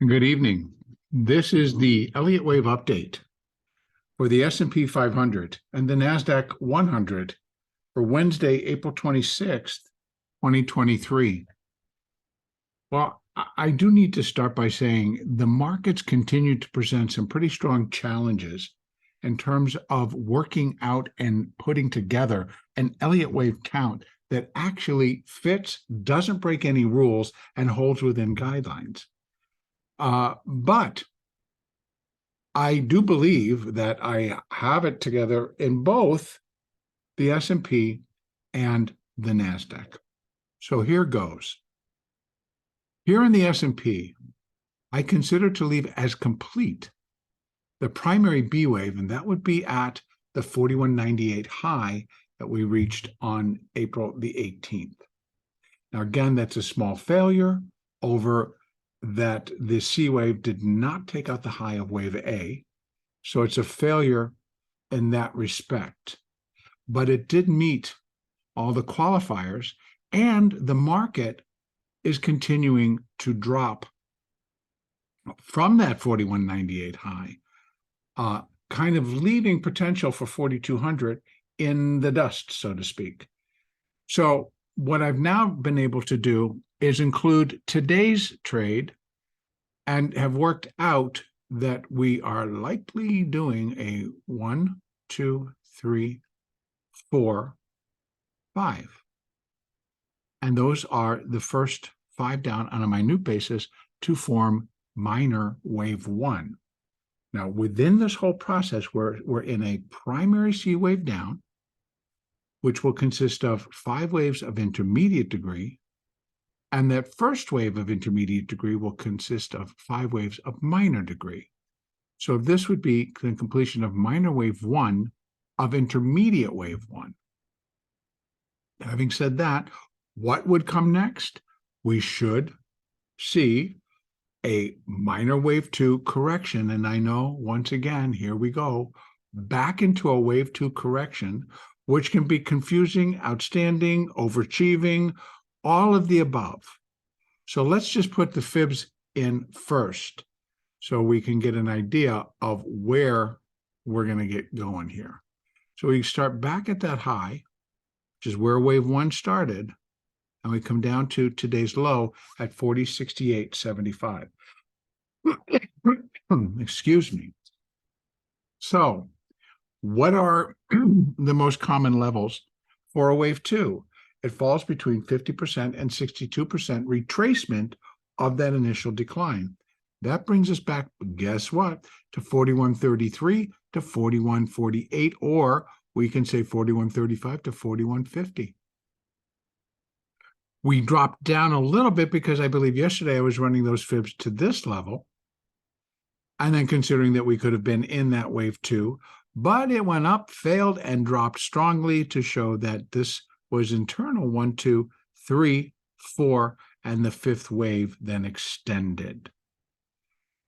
Good evening. This is the Elliott wave update for the S&P 500 and the NASDAQ 100 for Wednesday, April 26th, 2023. Well, I do need to start by saying the markets continue to present some pretty strong challenges in terms of working out and putting together an Elliott wave count that actually fits, doesn't break any rules, and holds within guidelines. But I do believe that I have it together in both the S&P and the NASDAQ. So here goes. Here in the S&P, I consider to leave as complete the primary B wave, and that would be at the 4198 high that we reached on April the 18th. Now, again, that's a small failure over that the C wave did not take out the high of wave A. So it's a failure in that respect. But it did meet all the qualifiers, and the market is continuing to drop from that 4198 high, kind of leaving potential for 4200 in the dust, so to speak. So what I've now been able to do is include today's trade and have worked out that we are likely doing a 1, 2, 3, 4, 5. And those are the first 5 down on a minute basis to form minor wave 1. Now, within this whole process, we're in a primary C wave down, which will consist of 5 waves of intermediate degree, and that first wave of intermediate degree will consist of 5 waves of minor degree. So this would be the completion of minor wave 1 of intermediate wave 1. Having said that, what would come next? We should see a minor wave 2 correction. And I know, once again, here we go, back into a wave 2 correction, which can be confusing, outstanding, overachieving, all of the above. So let's just put the fibs in first so we can get an idea of where we're going to get going here. So we start back at that high, which is where wave 1 started, and we come down to today's low at 4068.75. Excuse me. So what are the most common levels for a wave 2? It falls between 50% and 62% retracement of that initial decline. That brings us back, guess what, to 4133 to 4148, or we can say 4135 to 4150. We dropped down a little bit because I believe yesterday I was running those fibs to this level, and then considering that we could have been in that wave 2, but it went up, failed, and dropped strongly to show that this was internal 1, 2, 3, 4, and the 5th wave then extended.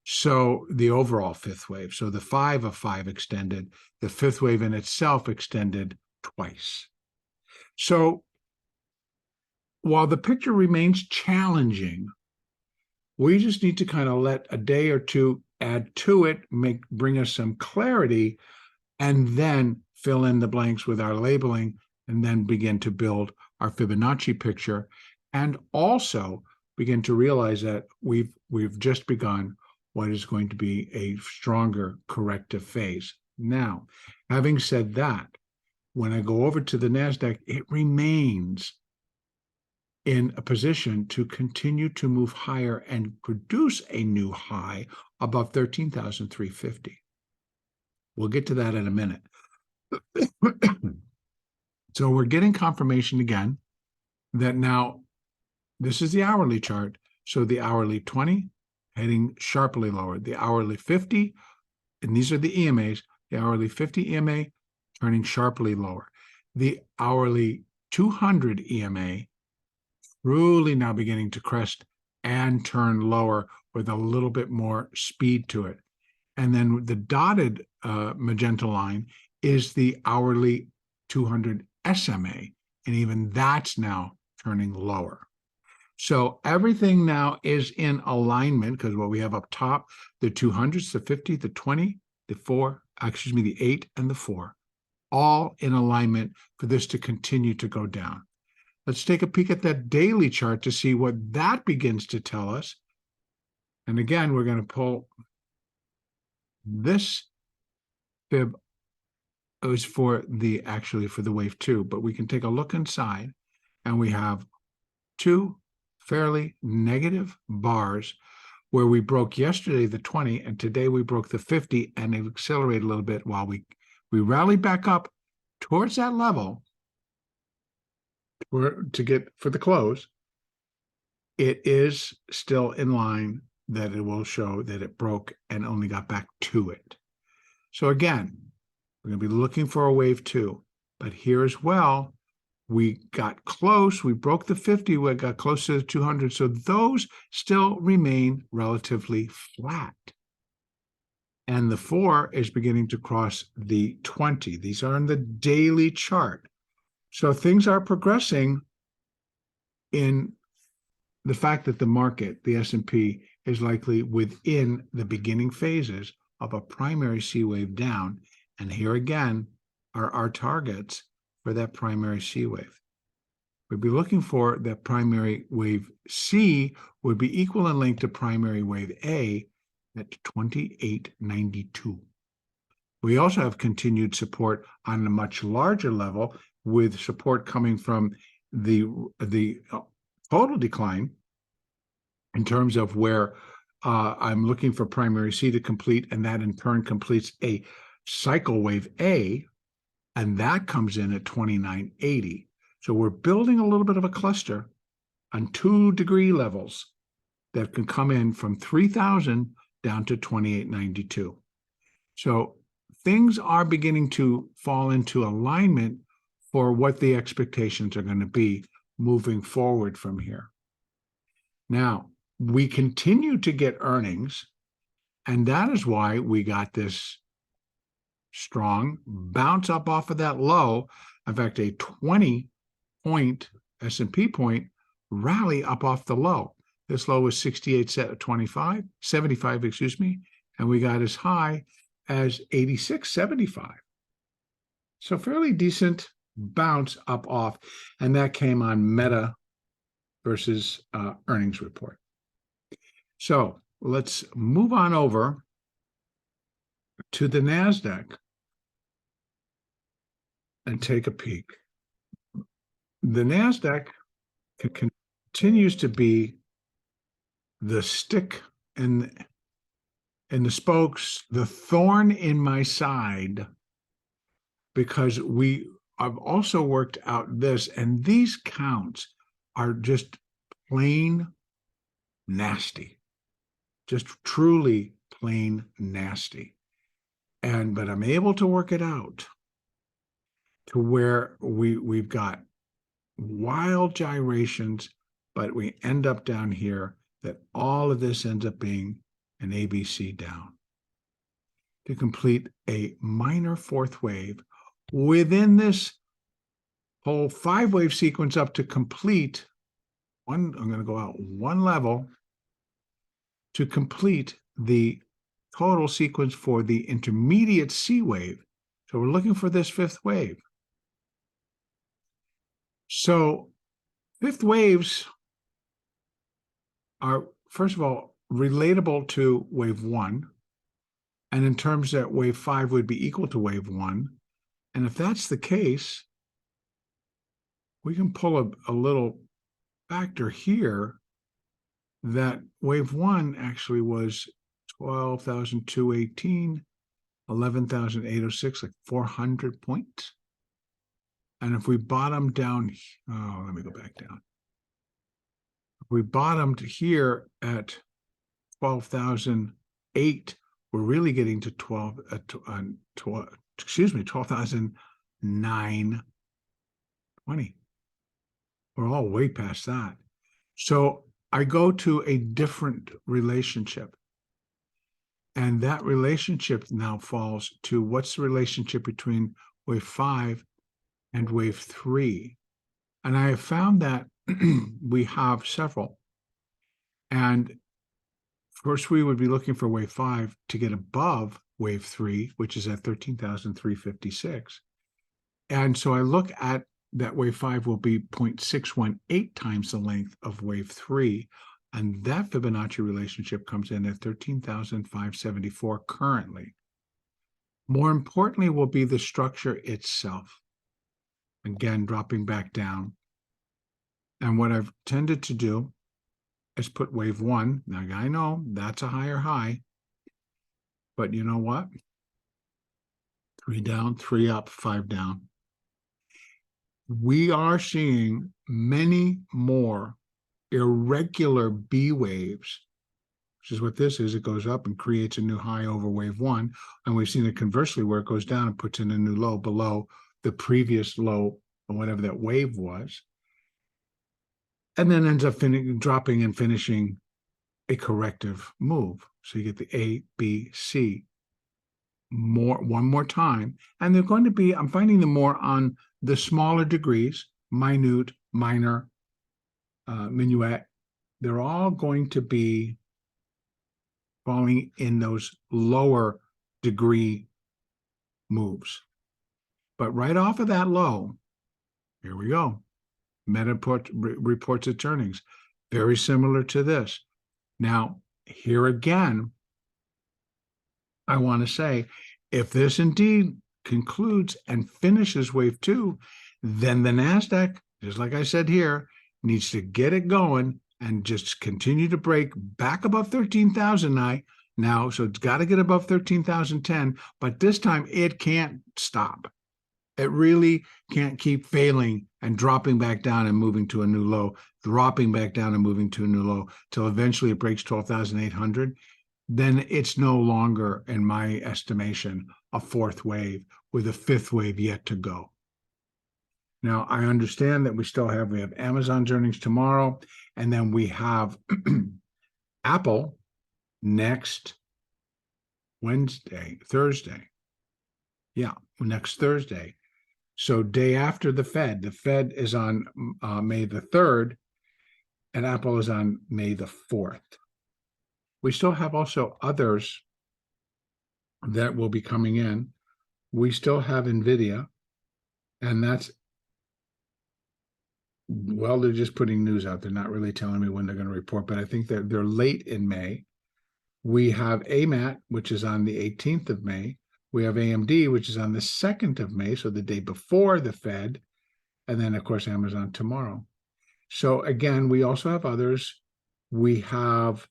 So the overall 5th wave, so the 5 of 5 extended, the 5th wave in itself extended twice. So while the picture remains challenging, we just need to kind of let a day or two add to it, bring us some clarity, and then fill in the blanks with our labeling, and then begin to build our Fibonacci picture, and also begin to realize that we've just begun what is going to be a stronger corrective phase. Now, having said that, when I go over to the NASDAQ, it remains in a position to continue to move higher and produce a new high above 13,350. We'll get to that in a minute. So we're getting confirmation again that now this is the hourly chart. So the hourly 20 heading sharply lower, the hourly 50, and these are the EMAs, the hourly 50 EMA turning sharply lower. The hourly 200 EMA really now beginning to crest and turn lower with a little bit more speed to it. And then the dotted magenta line is the hourly 200 SMA, and even that's now turning lower. So everything now is in alignment because what we have up top, the 200s, the 50, the 20, the 4, excuse me, the 8 and the 4, all in alignment for this to continue to go down. Let's take a peek at that daily chart to see what that begins to tell us. And again, we're going to pull this fib. It was for the wave 2, but we can take a look inside and we have 2 fairly negative bars where we broke yesterday the 20 and today we broke the 50 and it accelerated a little bit while we rallied back up towards that level to get for the close. It is still in line that it will show that it broke and only got back to it. So again, we're going to be looking for a wave 2, but here as well, we got close. We broke the 50. We got close to the 200. So those still remain relatively flat. And the 4 is beginning to cross the 20. These are in the daily chart. So things are progressing in the fact that the market, the S&P, is likely within the beginning phases of a primary C wave down. And here again are our targets for that primary C wave. We'd be looking for that primary wave C would be equal in length to primary wave A at 2892. We also have continued support on a much larger level with support coming from the total decline in terms of where I'm looking for primary C to complete, and that in turn completes a cycle wave A, and that comes in at 2980. So we're building a little bit of a cluster on 2 degree levels that can come in from 3000 down to 2892. So things are beginning to fall into alignment for what the expectations are going to be moving forward from here. Now, we continue to get earnings, and that is why we got this strong bounce up off of that low. In fact, a 20-point S&P point rally up off the low. This low was 75, excuse me, and we got as high as 86.75. So fairly decent bounce up off, and that came on Meta versus earnings report. So let's move on over to the NASDAQ and take a peek. The NASDAQ continues to be the stick in the spokes, the thorn in my side, because we have also worked out this, and these counts are just plain nasty, just truly plain nasty. But I'm able to work it out to where we've got wild gyrations, but we end up down here that all of this ends up being an ABC down to complete a minor 4th wave within this whole 5-wave sequence up to complete one. I'm going to go out 1 level to complete the total sequence for the intermediate C wave. So we're looking for this 5th wave. So 5th waves are, first of all, relatable to wave 1. And in terms that wave 5 would be equal to wave 1. And if that's the case, we can pull a little factor here that wave 1 actually was 12,218, 11,806, like 400 points. And if we bottom down, let me go back down. If we bottomed here at 12,008, we're really getting to 12,920. We're all way past that. So I go to a different relationship. And that relationship now falls to what's the relationship between wave 5 and wave 3. And I have found that we have several. And first, we would be looking for wave 5 to get above wave 3, which is at 13,356. And so I look at that wave 5 will be 0.618 times the length of wave 3. And that Fibonacci relationship comes in at 13,574 currently. More importantly will be the structure itself. Again, dropping back down. And what I've tended to do is put wave 1. Now, I know that's a higher high. But you know what? 3 down, 3 up, 5 down. We are seeing many more irregular B waves, which is what this is. It goes up and creates a new high over wave 1. And we've seen it conversely where it goes down and puts in a new low below the previous low or whatever that wave was. And then ends up dropping and finishing a corrective move. So you get the A, B, C one more time. And they're going to be, I'm finding them more on the smaller degrees, minute, minor, minuet. They're all going to be falling in those lower degree moves. But right off of that low, here we go. Meta reports its earnings. Very similar to this. Now, here again, I want to say, if this indeed concludes and finishes wave 2, then the NASDAQ, just like I said here, needs to get it going and just continue to break back above 13,000 now. So it's got to get above 13,010, but this time it can't stop. It really can't keep failing and dropping back down and moving to a new low, dropping back down and moving to a new low till eventually it breaks 12,800. Then it's no longer, in my estimation, a fourth wave with a fifth wave yet to go. Now, I understand that we have Amazon's earnings tomorrow, and then we have Apple next Thursday. Yeah, next Thursday. So day after the Fed. The Fed is on May the 3rd, and Apple is on May the 4th. We still have also others that will be coming in. We still have NVIDIA, and that's, well, they're just putting news out. They're not really telling me when they're going to report, but I think that they're late in May. We have AMAT, which is on the 18th of May. We have AMD, which is on the 2nd of May, so the day before the Fed, and then, of course, Amazon tomorrow. So, again, we also have others. We have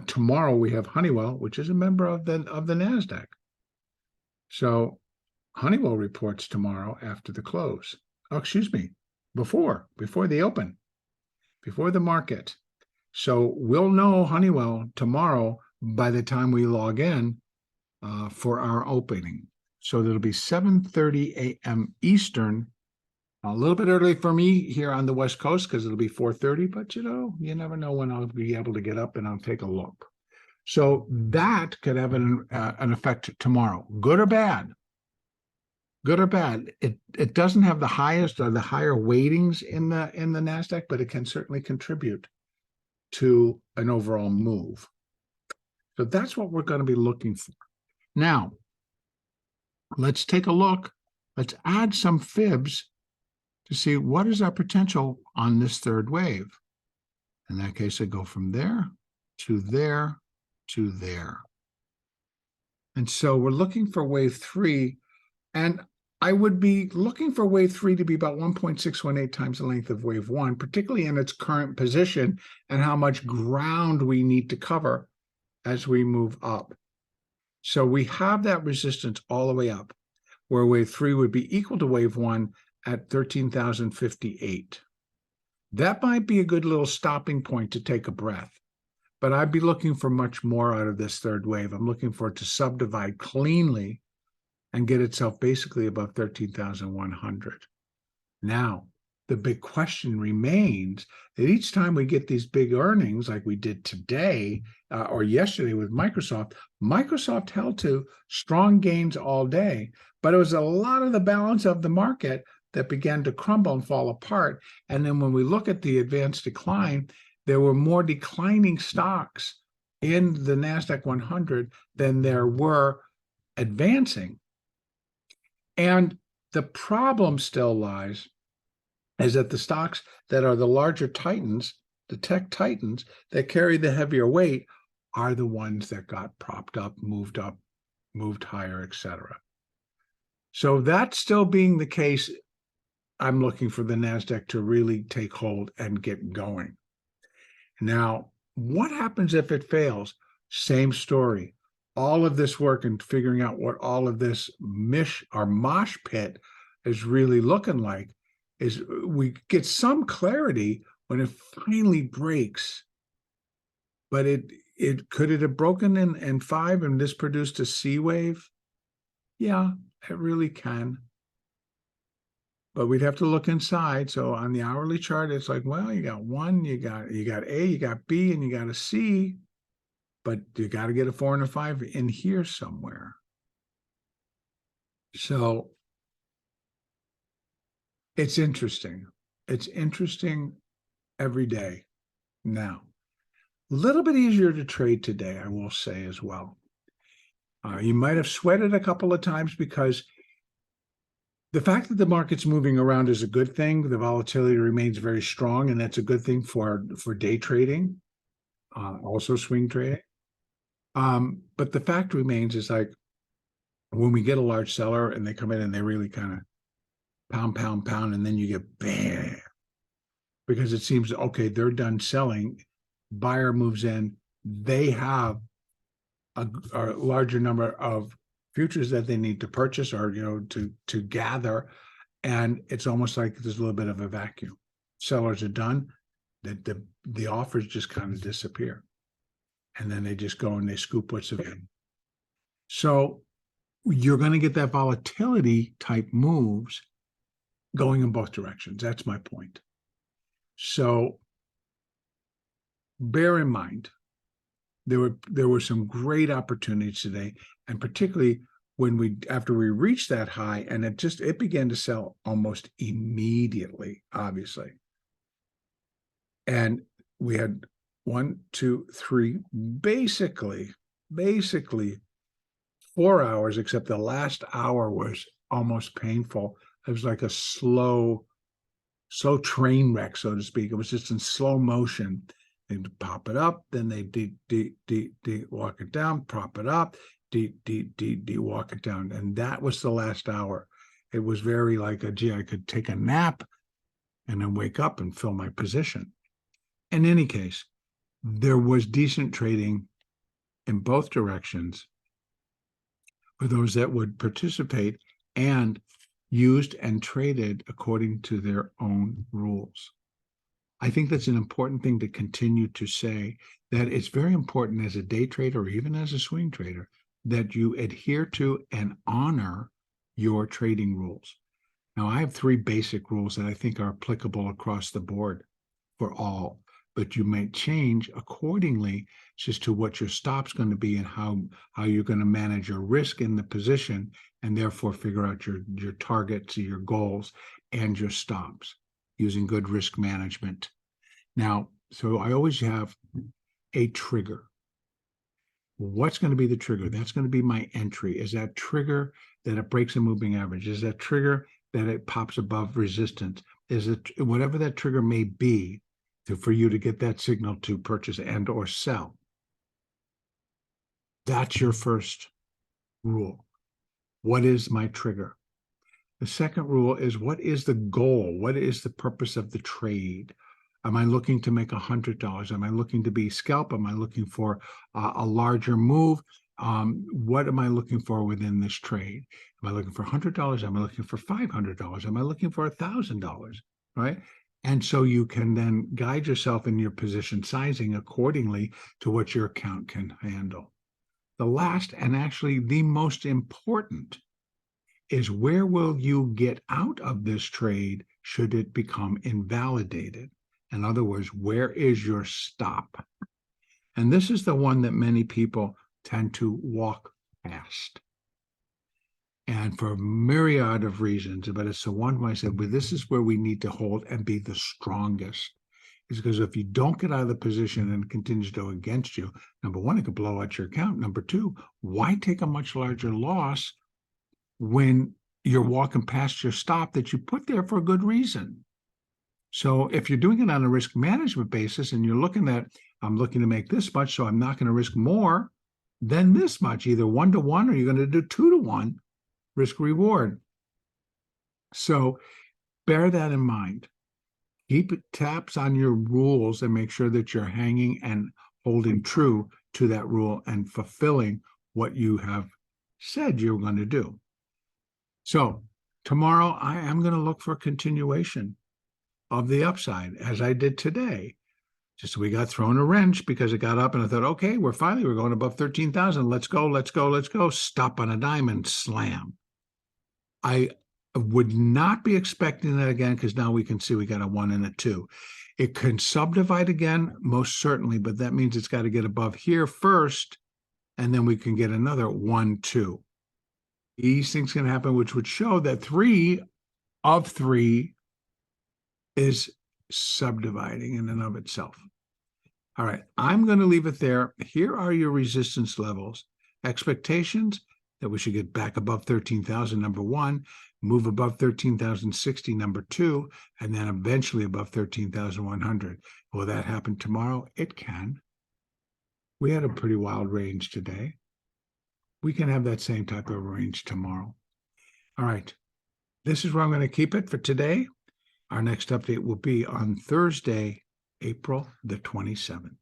tomorrow, we have Honeywell, which is a member of the NASDAQ. So Honeywell reports tomorrow after the close. Oh, excuse me, before the open, before the market. So we'll know Honeywell tomorrow by the time we log in for our opening. So it'll be 7:30 a.m. Eastern, a little bit early for me here on the West Coast because it'll be 4:30, but you never know when I'll be able to get up and I'll take a look. So that could have an effect tomorrow, good or bad. Good or bad. It doesn't have the highest or the higher weightings in the NASDAQ, but it can certainly contribute to an overall move. So that's what we're going to be looking for. Now, let's take a look. Let's add some fibs to see what is our potential on this third wave. In that case, I go from there to there to there. And so we're looking for wave 3, and I would be looking for wave 3 to be about 1.618 times the length of wave 1, particularly in its current position and how much ground we need to cover as we move up. So we have that resistance all the way up, where wave 3 would be equal to wave 1 at 13,058. That might be a good little stopping point to take a breath, but I'd be looking for much more out of this third wave. I'm looking for it to subdivide cleanly and get itself basically above 13,100. Now, the big question remains that each time we get these big earnings like we did today or yesterday with Microsoft held to strong gains all day, but it was a lot of the balance of the market that began to crumble and fall apart. And then when we look at the advanced decline, there were more declining stocks in the NASDAQ 100 than there were advancing. And the problem still lies is that the stocks that are the larger titans, the tech titans that carry the heavier weight, are the ones that got propped up, moved higher, etc. So that still being the case, I'm looking for the NASDAQ to really take hold and get going. Now, what happens if it fails? Same story. All of this work and figuring out what all of this mosh pit is really looking like is we get some clarity when it finally breaks. But could it have broken in 5 and this produced a C wave? Yeah, it really can. But we'd have to look inside. So on the hourly chart, it's like, well, you got 1, you got A, you got B, and you got a C, but you got to get a 4 and a 5 in here somewhere. So it's interesting. It's interesting every day. Now, a little bit easier to trade today, I will say as well. You might have sweated a couple of times because the fact that the market's moving around is a good thing. The volatility remains very strong, and that's a good thing for day trading, also swing trading. But the fact remains is like when we get a large seller and they come in and they really kind of pound, and then you get bam, because it seems, okay, they're done selling. Buyer moves in. They have a larger number of futures that they need to purchase or, to gather. And it's almost like there's a little bit of a vacuum. Sellers are done. The offers just kind of disappear. And then they just go and they scoop what's available. So you're going to get that volatility type moves going in both directions. That's my point. So bear in mind, there were some great opportunities today, and particularly after we reached that high, and it began to sell almost immediately, obviously. And we had 1, 2, 3, basically 4 hours, except the last hour was almost painful. It was like a slow train wreck, so to speak. It was just in slow motion. They'd pop it up, then they walk it down, prop it up, walk it down. And that was the last hour. It was very like I could take a nap and then wake up and fill my position. In any case, there was decent trading in both directions for those that would participate and used and traded according to their own rules. I think that's an important thing to continue to say, that it's very important as a day trader or even as a swing trader that you adhere to and honor your trading rules. Now, I have 3 basic rules that I think are applicable across the board for all, but you may change accordingly as to what your stop's going to be and how you're going to manage your risk in the position, and therefore figure out your targets, your goals, and your stops using good risk management. Now, so I always have a trigger. What's going to be the trigger? That's going to be my entry. Is that trigger that it breaks a moving average? Is that trigger that it pops above resistance? Is it whatever that trigger may be for you to get that signal to purchase and or sell? That's your first rule. What is my trigger? The second rule is, what is the goal? What is the purpose of the trade? Am I looking to make $100? Am I looking to be scalp? Am I looking for a larger move? What am I looking for within this trade? Am I looking for $100? Am I looking for $500? Am I looking for $1,000? Right? And so you can then guide yourself in your position sizing accordingly to what your account can handle. The last, and actually the most important, is where will you get out of this trade should it become invalidated? In other words, where is your stop? And this is the one that many people tend to walk past. And for a myriad of reasons, but it's the one I said, well, this is where we need to hold and be the strongest. Is because if you don't get out of the position and it continues to go against you, number one, it could blow out your account. Number two, why take a much larger loss when you're walking past your stop that you put there for a good reason? So if you're doing it on a risk management basis and you're looking at, I'm looking to make this much, so I'm not going to risk more than this much, either 1-to-1 or you're going to do 2-to-1 risk reward. So bear that in mind. Keep tabs on your rules and make sure that you're hanging and holding true to that rule and fulfilling what you have said you're going to do. So tomorrow I am going to look for a continuation of the upside as I did today. Just we got thrown a wrench because it got up and I thought, okay, we're going above 13,000. Let's go. Stop on a dime and slam. I would not be expecting that again because now we can see we got a 1 and a 2. It can subdivide again, most certainly, but that means it's got to get above here first, and then we can get another 1, 2. These things can happen, which would show that 3 of 3 is subdividing in and of itself. All right, I'm going to leave it there. Here are your resistance levels. Expectations that we should get back above 13,000, number 1, move above 13,060, number 2, and then eventually above 13,100. Will that happen tomorrow? It can. We had a pretty wild range today. We can have that same type of range tomorrow. All right, this is where I'm going to keep it for today. Our next update will be on Thursday, April the 27th.